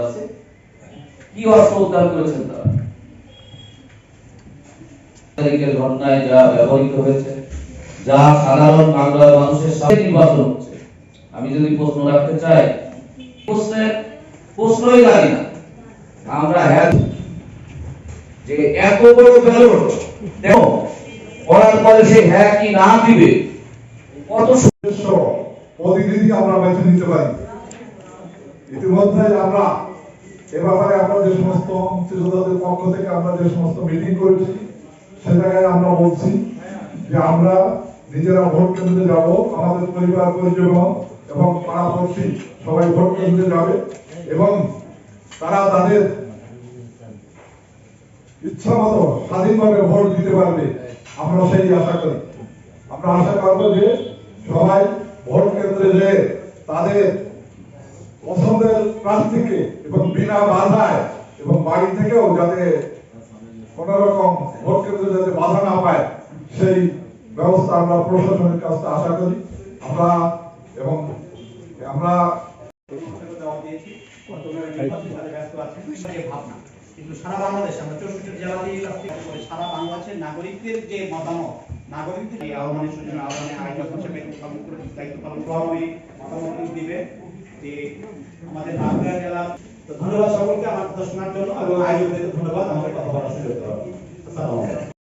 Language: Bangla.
আছে কি অস্ত্র উদ্ধার করেছেন তারা? তারিখের ঘটনায় যা ব্যবহৃত হয়েছে, যা সাধারণ বাংলার মানুষের সাথে নির্বাচন হচ্ছে, আমি যদি প্রশ্ন রাখতে চাই, প্রশ্নই জানি না আমরা যে এত বড় ব্যালট দেখো করার পরে সে হ্যাঁ কি না দিবে, কত প্রতিনিধি আমরা বেছে নিতে পারি। ইতিমধ্যে আমরা এ ব্যাপারে আমরা যে সমস্ত মুক্তিযোদ্ধাদের পক্ষ থেকে আমরা যে সমস্ত মিটিং করেছি সে জায়গায় আমরা বলছি যে আমরা নিজেরা ভোট কেন্দ্রে যাব, আমাদের পরিবার পরিজন এবং পাড়াপড়শি সবাই ভোট কেন্দ্রে যাবে এবং তারা তাদের ইচ্ছা মতো স্বাধীনভাবে ভোট দিতে পারবে। আমরা সেই আশা করি। আমরা আশা করবো যে সবাই ভোট কেন্দ্রে যেয়ে তাদের পছন্দের প্রার্থীকে এবং বিনা বাধায় এবং বাড়ি থেকেও যাতে কোন রকম ভোট কেন্দ্রে যাতে বাধা না পায় সেই ব্যবস্থা আমরা প্রশাসনের কাছে আশা করি। আমরা কিন্তু সারা বাংলাদেশ আমরা 64 জেলাতেই সারা বাংলাদেশের নাগরিকদের যে মতামত, নাগরিকদের এই আহ্বানের জন্য আয়োজক হিসেবে দায়িত্ব পালন প্রভাবী মতামত দিবে যে আমাদের বাঁকুড়া জেলা। তো ধন্যবাদ সকলকে আমার কথা শোনার জন্য এবং আয়োজকদের ধন্যবাদ আমাকে কথা বলার সুযোগ দেওয়ার জন্য।